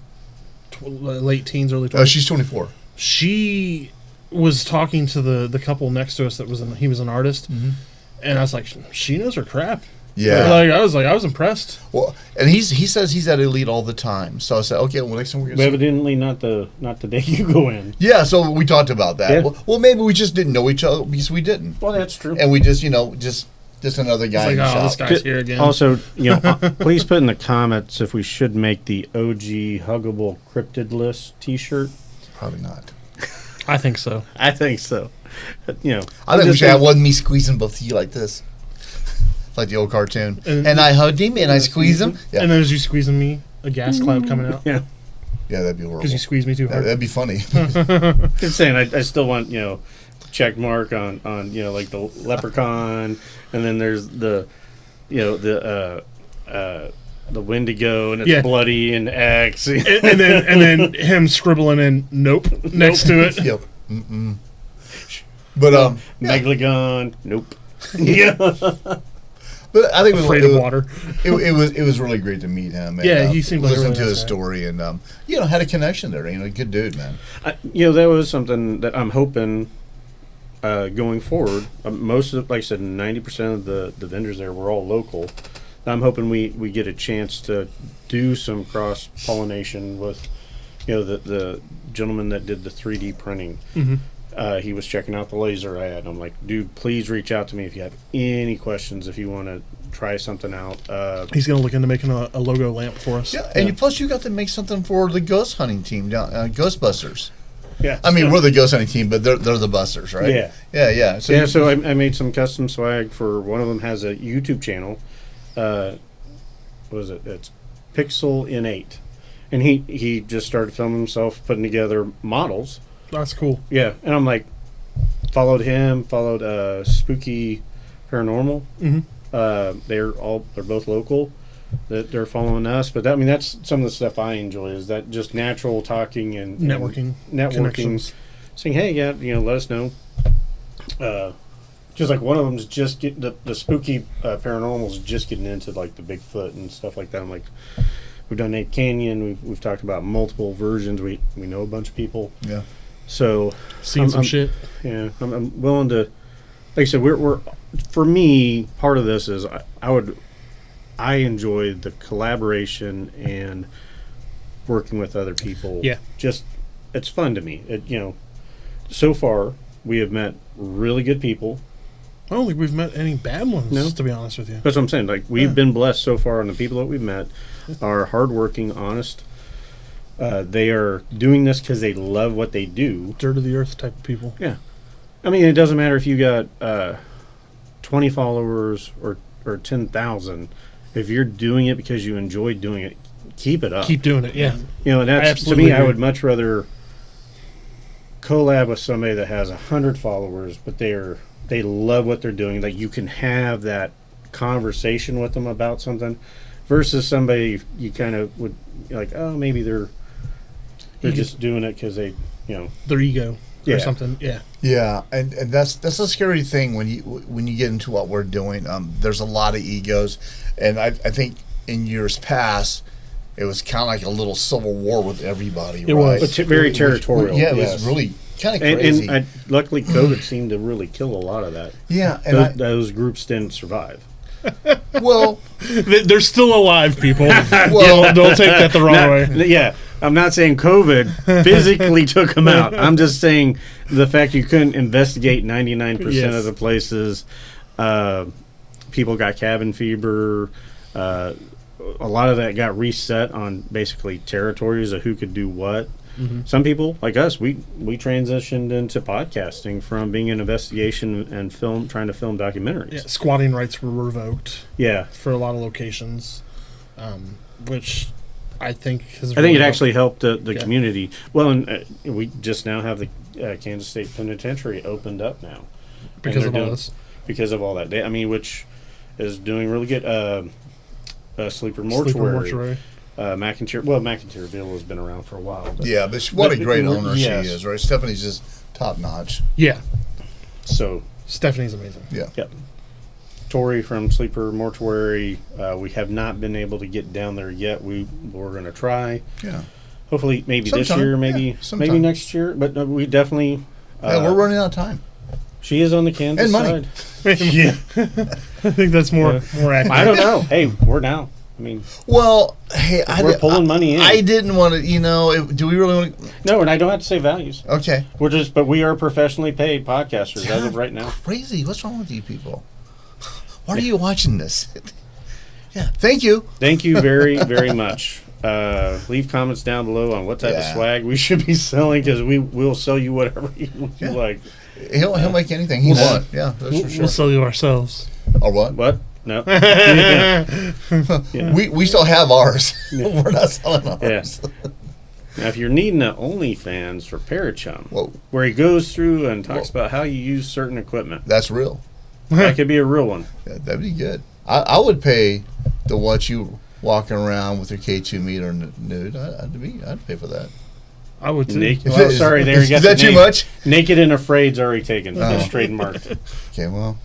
late teens, early 20s. She's 24. She was talking to the couple next to us that he was an artist, and I was like, she knows her crap. Yeah. I was impressed. Well, and he says he's at Elite all the time. So I said, okay, well, next time we're going to evidently not the day you go in. Yeah, so we talked about that. Yeah. Well, maybe we just didn't know each other because we didn't. Well, that's true. And we just, just another guy in the shop. This guy's here again. Also, please put in the comments if we should make the OG Huggable Cryptid List T-shirt. Probably not. I think so. I think so. I think we should have one me squeezing both of you like this. Like the old cartoon. And I hugged him and I squeezed him. Yeah. And then as you squeezing me, a gas cloud coming out. Yeah. Yeah, that'd be horrible. Because you squeezed me too hard. That'd be funny. Just saying, I still want, check mark on like the leprechaun, and then there's the Wendigo, and it's bloody and X. and then him scribbling in nope next to it. Yep. Mm-mm. But Megalodon, nope. Yeah. But I think Afraid of water. It was really great to meet him. And, he seemed like a listen really to nice his guy. story and had a connection there. Good dude, man. That was something that I'm hoping going forward. Most of, like I said, 90% of the vendors there were all local. I'm hoping we get a chance to do some cross pollination with the gentleman that did the 3D printing. Mm-hmm. He was checking out the laser ad. I'm like, dude, please reach out to me if you have any questions, if you want to try something out. He's going to look into making a logo lamp for us. Yeah, and plus you got to make something for the ghost hunting team down Ghostbusters. Yeah, I mean we're the ghost hunting team, but they're the busters, right? Yeah. So I made some custom swag for one of them. Has a YouTube channel. What is it? It's Pixel in 8, and he just started filming himself putting together models. That's cool. Yeah, and I'm like, followed Spooky Paranormal. Mm-hmm. They're both local. They're following us, but that's some of the stuff I enjoy. Is that just natural talking and networking, connections. Saying, hey, let us know. Just like one of them's just get the Spooky Paranormal's just getting into like the Bigfoot and stuff like that. I'm like, we've done Ape Canyon. We've talked about multiple versions. We know a bunch of people. Yeah. So seen some shit. Yeah, I'm willing to. Like I said, we're for me, part of this is I enjoy the collaboration and working with other people. Yeah. Just it's fun to me. So far we have met really good people. I don't think we've met any bad ones. No. To be honest with you. That's what I'm saying. Like we've been blessed so far, and the people that we've met are hardworking, honest. They are doing this because they love what they do. Dirt of the earth type of people. Yeah. I mean, it doesn't matter if you got 20 followers or 10,000. If you're doing it because you enjoy doing it, keep it up. Keep doing it. Yeah. You know, and I that's to absolutely me. I agree. would much rather collab with somebody that has 100 followers, but they love what they're doing. Like you can have that conversation with them about something, versus somebody you kind of would like. Oh, maybe they're just doing it because they, you know, Their ego Yeah. or something. Yeah. Yeah, and that's a scary thing when you get into what we're doing. There's a lot of egos, and I think in years past it was kind of like a little civil war with everybody. It right? was. But very territorial. Yeah, it yes. was really kind of And, crazy. luckily, COVID seemed to really kill a lot of that. yeah, and Those groups didn't survive. well, They're still alive, people. Well- don't take that the wrong way. Yeah, I'm not saying COVID physically took them out. I'm just saying the fact you couldn't investigate 99% Yes. of the places. People got cabin fever. A lot of that got reset on basically territories of who could do what. Some people, like us, we transitioned into podcasting from being an investigation and trying to film documentaries. Yeah, squatting rights were revoked Yeah. for a lot of locations, which I think has. I think really it actually helped the Yeah. community. Well, and we just now have the Kansas State Penitentiary opened up now. helped And because they're of all doing- this. Because of all that. I mean, which is doing really good. Sleeper Sleeper Mortuary. mortuary. McIntyreville has been around for a while. But, yeah, but what a but- great owner yes. she is, right? Stephanie's just top notch. Yeah, So, Stephanie's amazing. Yeah, yep. Tori from Sleeper Mortuary. We have not been able to get down there yet. We're going to try. yeah. Hopefully, maybe this Sometime, year, yeah, maybe sometime. next year. But we definitely. Yeah, we're running out of time. She is on the Kansas And money. side. Yeah. I think that's more accurate. I don't know. Hey, we're down. I mean, Well, hey, we're pulling money in. I didn't want to. Do we really want to? no, and I don't have to say values. Okay. But we are professionally paid podcasters as of right now. Crazy. What's wrong with you people? Why are you watching this? Yeah. Thank you. Thank you very, very much. Leave comments down below on what type of Yeah. swag we should be selling, because will sell you whatever you Yeah. like. He'll make anything he wants. Yeah, that's for sure. We'll sell you ourselves. Or what? What? No. Yeah. Yeah. We still have ours. Yeah. We're not selling ours. Yeah. Now, if you're needing an OnlyFans for Parachum, Whoa. where he goes through and talks about how you use certain equipment, That's real. that could be a real one. Yeah, that'd be good. I would pay to watch you walking around with your K2 meter nude. I'd pay for that. I would too. Naked. Is Well, that- sorry, there you is got that the too name. much? Naked and Afraid's already taken. That's Oh. trademarked. Okay, well,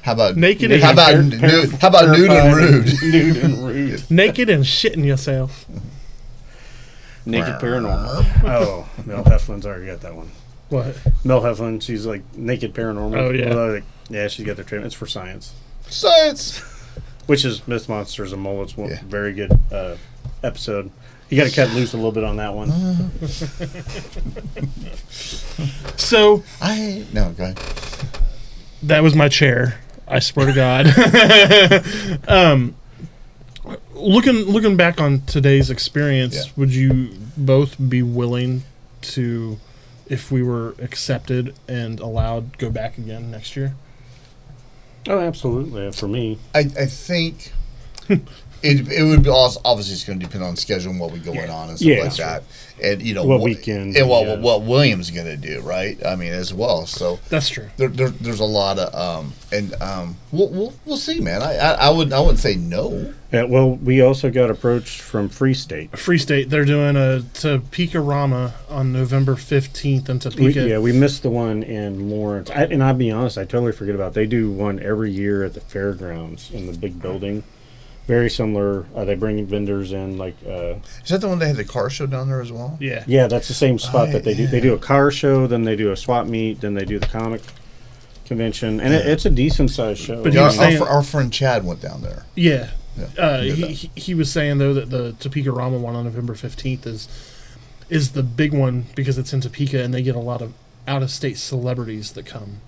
how about Naked How and- about nude? How about nude and rude? Nude and rude. Naked and shitting yourself. Naked Paranormal. Oh, Mel Heflin's already got that one. What? Mel Heflin, she's like Naked Paranormal. Oh, yeah. Well, yeah, she's got their training. It's for science. Science. Which is Myth, Monsters, and Mullets. Yeah. Very good episode. You got to cut loose a little bit on that one. So No, go ahead. that was my chair. I swear to God. Looking back on today's experience, Yeah. would you both be willing to, if we were accepted and allowed, go back again next year? Oh, absolutely. For me. I think it would be also, obviously it's going to depend on schedule and what we going on and stuff Yeah. like that, and What weekend, and yeah. what William's going to do, right? I mean, as well. So That's true. there's a lot of we'll see, man. I wouldn't say no. Yeah, well, we also got approached from Free State. Free State, they're doing a Topeka Rama on November 15th in Topeka. We missed the one in Lawrence. And I'll be honest, I totally forget about it. They do one every year at the fairgrounds in the big building. Very similar. They bring vendors in, like... Is that the one they had the car show down there as well? Yeah. yeah, that's the same spot that they do. They do a car show, then they do a swap meet, then they do the comic convention. And it's a decent-sized show. But Yeah, was saying- our friend Chad went down there. Yeah. Yeah. He was saying though that the Topeka Rama one on November 15th is the big one because it's in Topeka and they get a lot of out of state celebrities that come.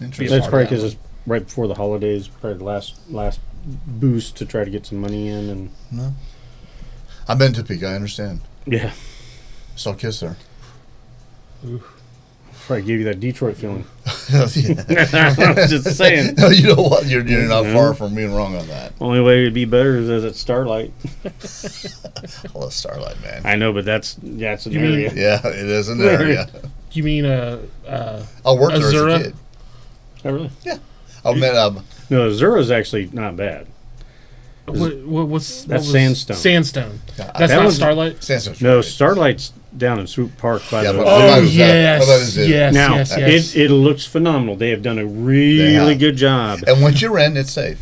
Interesting. That's probably because it's right before the holidays, probably the last boost to try to get some money in. And No. I've been to Topeka. I understand. yeah, Saw Kiss there. probably gave you that Detroit feeling. I'm just saying. No, you know what? You're not far from being wrong on that. Only way it'd be better is at Starlight. I love Starlight, man. I know, but that's an mean- area. Yeah, it is an area. You mean I worked there as Azura? a kid. Oh, really? I met No, Azura's actually not bad. what's That's Sandstone. Sandstone. Yeah, That's that not was- Starlight. Sandstorm's No, great. Starlight's down in Swoop Park by Yeah, the. but- Oh What about Zip? yes, What about Zip? yes, now yes. it looks phenomenal. They have done a They really have. good job. And once you're in, it's safe.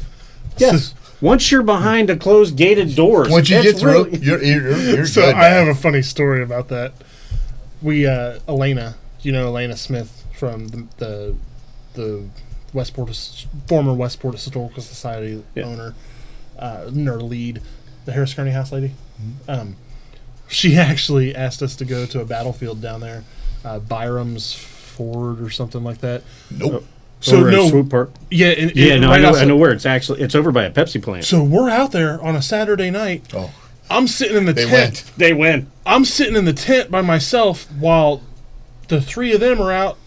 Yes. Once you're behind a closed gated doors, Once you that's get through, really- you're So good. I have a funny story about that. We Elena, you know Elena Smith from the Westport, former Westport Historical Society owner, her lead, the Harris Kearney House lady. She actually asked us to go to a battlefield down there, Byram's Ford or something like that. Nope. So over in no, Swoop Park. yeah, No, right I outside- know where it's actually. It's over by a Pepsi plant. So we're out there on a Saturday night. Oh, I'm sitting in the they tent. went. They win. I'm sitting in the tent by myself while the three of them are out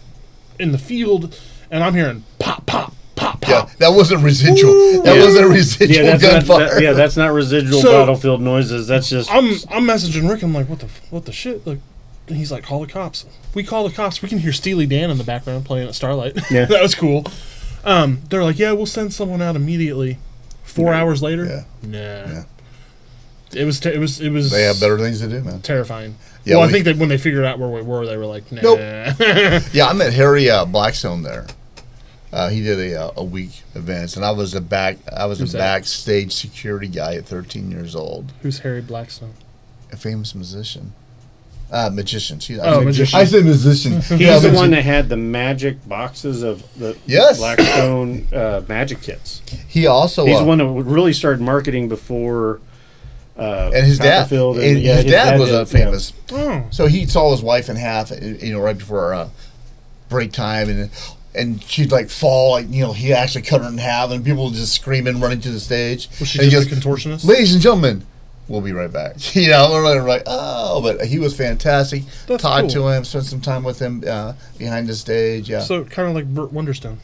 in the field, and I'm hearing pop, pop, pop, Yeah, pop. that wasn't residual. That Yeah. wasn't residual Yeah, that's not. gunfire. That's not residual So- battlefield noises. That's just. I'm messaging Rick. I'm like, what the shit? Like, and he's like, call the cops. We call the cops. We can hear Steely Dan in the background playing at Starlight. Yeah. That was cool. They're like, yeah, we'll send someone out immediately. 4 hours later, nah. Yeah. It was They have better things to do, man. terrifying. Yeah, well, I we- think that when they figured out where we were, they were like, nah. Nope. Yeah, I met Harry Blackstone there. He did a week events, and I was a Who's that? backstage security guy at 13 years old. Who's Harry Blackstone? A famous musician. Magician. Magician. I said musician. He's the one that had the magic boxes of the Yes. Blackstone magic kits. He also. He's the one that really started marketing before. And his dad. Copperfield And his dad was did, a famous. Oh. So he saw his wife in half, right before break time, and she'd like fall, he actually cut her in half, and people just screaming, running to the stage. Was she And he just goes, a contortionist? "Ladies and gentlemen, we'll be right back." We're like, oh, but he was fantastic. That's Talked cool. to him, spent some time with him behind the stage. Yeah, So kind of like Burt Wonderstone.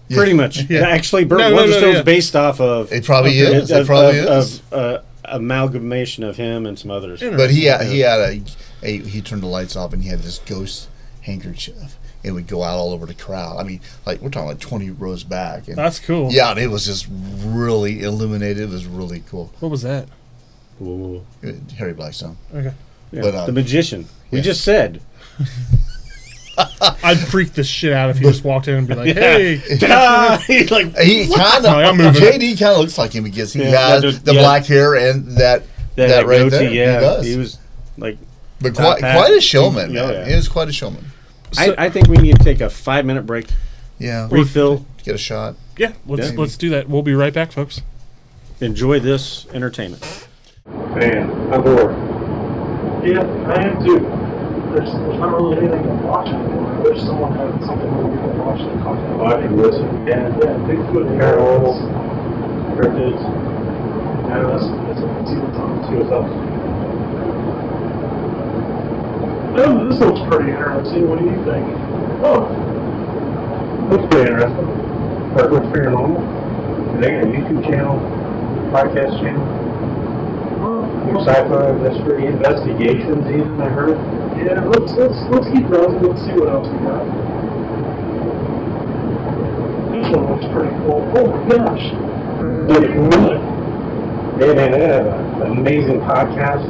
Yeah. Pretty much. Yeah. Actually, Burt No, Wonderstone's yeah. based off of. it probably of- is. of- It probably of- is. of, amalgamation of him and some others. But he had he turned the lights off, and he had this ghost handkerchief. It would go out all over the crowd. I mean, like we're talking like 20 rows back. And That's cool. yeah, and it was just really illuminated. It was really cool. What was that? Whoa. Harry Blackstone. Okay. Yeah, But, the magician. We yeah. just said. I'd freak the shit out if he just walked in and be like, "Hey, He's like, He kind of I'm moving. JD kind of looks like him because he Yeah, has that- the yeah. black hair and that right goatee, there. Yeah, he does. he was like. but top hat. quite a showman, Oh, man. yeah. He was quite a showman. So- I think we need to take a 5-minute break, Yeah, refill, get a shot. yeah, let's Yeah. do that. We'll be right back, folks." enjoy this entertainment. Man, I'm bored. Yeah, I am too. There's not really anything to watch anymore. I wish someone had something where we could watch the content. I can listen. Yeah, Bigfoot and Paranormal. Paranormal. Cryptids. Yeah, that's see what's on. See what's up. Oh, this looks pretty interesting. What do you think? Oh, Looks pretty interesting. Looks paranormal. And they got a YouTube channel, podcast channel. Sci-fi, mystery, investigations even, I heard. yeah. Let's keep browsing. Let's see what else we got. This one looks pretty cool. Oh my gosh. Yeah, man, they have an amazing podcast.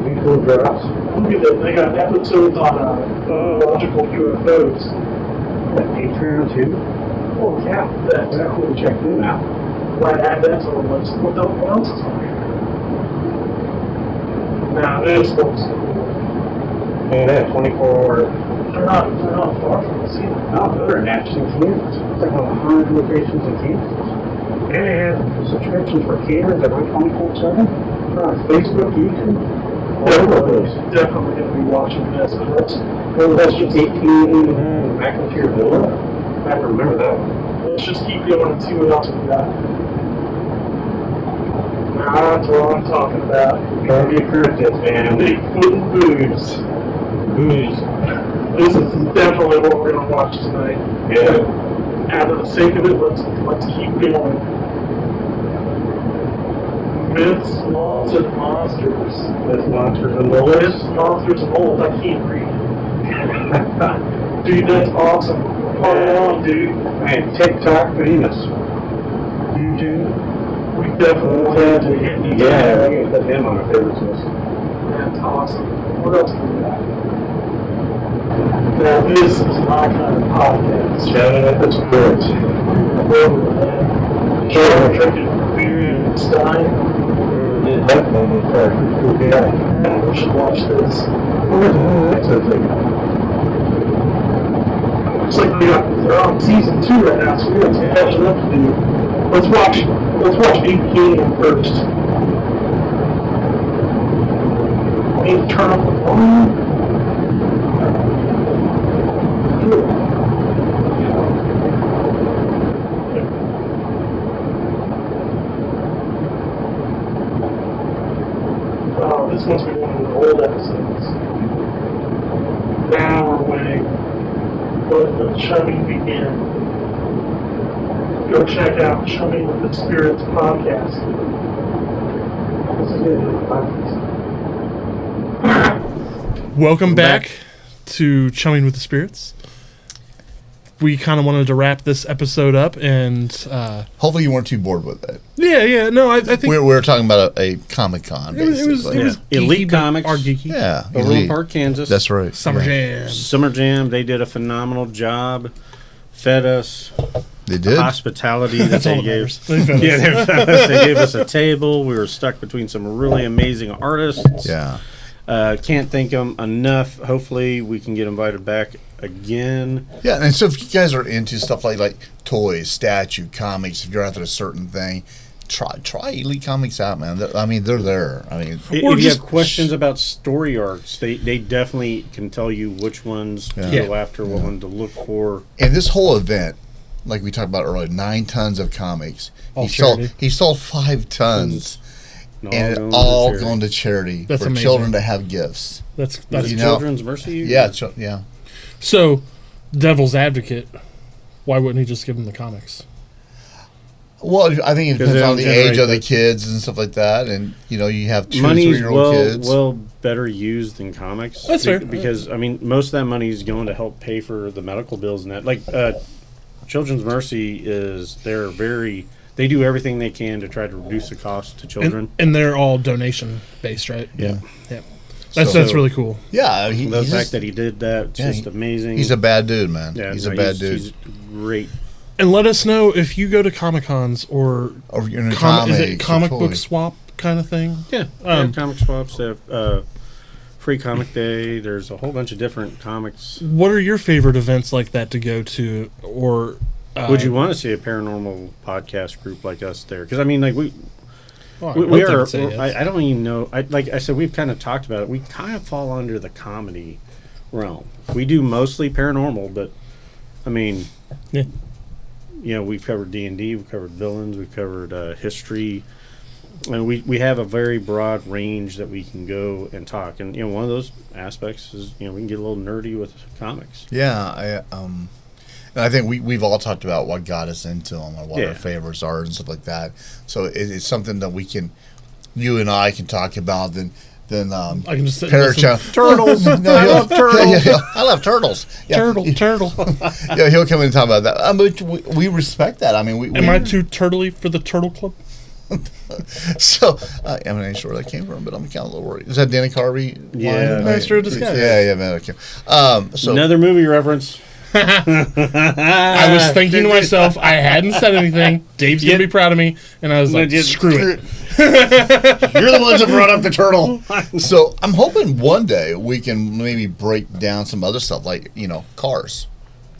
YouTube drops. Look at that. They got episodes on logical UFOs. That Patreon too. Oh yeah, that's cool. Check them out. Might add that to the list. What else is on here? Now this looks cool. And they have 24. They're not far from the scene. No, they're in Ashton, Kansas. It's like 100 locations in Kansas. And subscriptions for caterers that run 24/7. Facebook, YouTube. All over those. Definitely gonna be watching this. That's just 18 back into your villa. I have to remember that one. Let's just keep going and see what else we got. Nah, that's what I'm talking about. Gotta be cryptids, man. Bigfoot and boobs. Booze. This is definitely what we're gonna watch tonight. Yeah. And for the sake of it, let's keep going. Myths, laws, and monsters. There's monsters and lilies. Myths, monsters, and moles. I can't read. Dude, that's awesome. Hold on, dude. And TikTok famous. YouTube. We definitely had to hit you. Yeah, we can put him on our favorites list. That's awesome. What else do we got? Now, this is my kind of podcast. Shout out to Spirits. Sure, drinking beer and Stein. That one was perfect. Yeah, we should watch this. Looks like they're on season 2 right now, so we got some catching up to do. Let's watch Ape King first. I need to turn up the volume. Oh, this must be one of the old episodes. Now we're winning. Let the chumming begin. Go check out Chumming with the Spirits podcast. This is it. Welcome back to Chumming with the Spirits. We kind of wanted to wrap this episode up, and Hopefully you weren't too bored with it. no, I think We were talking about a Comic-Con, it was basically. Elite geeky, but Comics. are geeky. Yeah, Overland Elite. Park, Kansas. That's right. Summer Jam. Summer Jam. They did a phenomenal job. Fed us. They did? Hospitality that That's all they that gave. matters. They fed us. Yeah, they fed us. They gave us a table. We were stuck between some really amazing artists. Yeah. Can't thank them enough. Hopefully, we can get invited back again. Yeah, and so if you guys are into stuff like toys, statue, comics, if you're after a certain thing, try Elite Comics out, man. They're there. I mean, If Or you just- have questions about story arcs, they definitely can tell you which ones to Yeah. go after, what one to look for. and this whole event, like we talked about earlier, 9 tons of comics. All He sold charity. 5 tons, And and going it to all charity. going to charity That's for amazing. children to have gifts. That's Was it you know- Children's Mercy? Yeah, yeah. so. Devil's advocate. Why wouldn't he just give them the comics? Well, I think it 'Cause depends they on don't the generate age of the that. kids and stuff like that, and you have 2 or Money's 3-year-old kids. well better used than comics. That's fair. Because most of that money is going to help pay for the medical bills and that. Like Children's Mercy they do everything they can to try to reduce the cost to children. And they're all donation based, right? Yeah. Yeah. That's So- really cool. Yeah, The he's fact just, that he did that, it's Yeah, just amazing. he's a bad dude, man. Yeah, he's no, a bad dude. He's great. And let us know if you go to Comic Cons or Or you're into is comics it or comic book toys. swap kind of thing? Yeah, they have comic swaps. They have Free Comic Day. There's a whole bunch of different comics. What are your favorite events like that to go to? Or Would you want to see a paranormal podcast group like us there? Because I mean, like we I we hope they are. would say yes. I don't even know. Like I said, we've kind of talked about it. We kind of fall under the comedy realm. We do mostly paranormal, but I mean, Yeah. we've covered D&D, we've covered villains, we've covered history, and we have a very broad range that we can go and talk. And one of those aspects is we can get a little nerdy with comics. Yeah, and I think we've all talked about what got us into them and what Yeah. our favorites are and stuff like that. So it's something that you and I can talk about. Then I can just sit and Parrot listen. Chow- Turtles. No, I he'll- love turtles. Yeah, I love turtles. Yeah, Turtle. Yeah, he'll come in and talk about that. But we respect that. I mean, we Am I too turtly for the Turtle Club? so I'm not even sure where that came from, but I'm kind of a little worried. Is that Danny Carvey? Yeah, line? Master of Disguise. Yeah, man. Okay. So Another movie reference. I was thinking to myself, I hadn't said anything. Dave's going to be proud of me. And I was like, screw it. You're the ones that brought up the turtle. So I'm hoping one day we can maybe break down some other stuff like cars.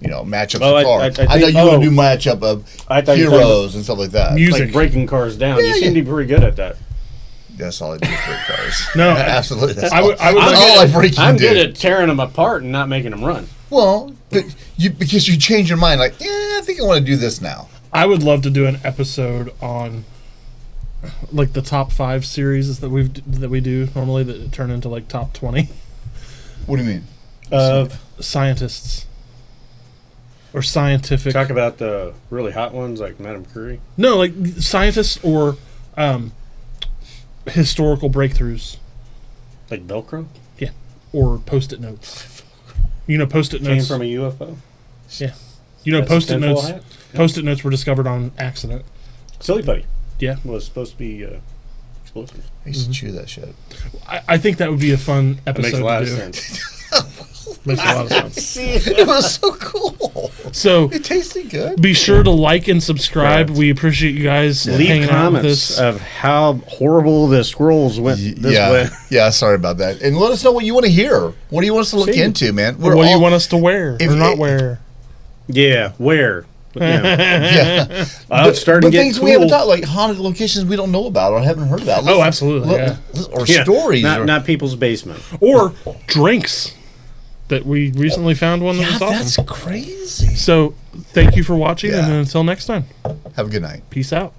Matchups Oh, of cars. I I think- know you would do matchup of I thought you were heroes and stuff like that. Music. Like breaking cars down. Yeah, You seem to be pretty good at that. That's all I do for cars. No, absolutely. That's I would- I would that's like all I it. freaking I'm do. good at tearing them apart and not making them run. Well, but because you change your mind, like, I think I want to do this now. I would love to do an episode on like the top 5 series that we do normally that turn into like top 20. What do you mean? Scientists. Or scientific. Talk about the really hot ones like Madame Curie. No, like scientists or historical breakthroughs. Like Velcro? Yeah. Or Post-it notes. You know, Post-it Came notes. from a UFO? Yeah. You know, That's a Post-it tinfoil notes. hat? Post-it notes were discovered on accident. Silly Putty Yeah. was supposed to be explosive. I used to chew that shit. I think that would be a fun That episode makes a lot to of do. sense. Makes a lot of sense. See, it was so cool. So It tasted good. be sure to like and subscribe. Correct. We appreciate you guys Leave hanging out with comments us. of how horrible the scrolls went this Yeah, way. yeah. Sorry about that. And let us know what you want to hear. What do you want us to look See. into, man? Or what do you want us to wear if or not it- wear? Yeah, where? Yeah. Yeah, It's starting but to get things cool. we haven't talked, like haunted locations we don't know about or haven't heard about. Oh, absolutely, yeah. Or Yeah, stories. Not, or, not people's basement. Or drinks that we recently found one that yeah, was awesome. that's crazy. So thank you for watching, Yeah. and until next time, Have a good night. peace out.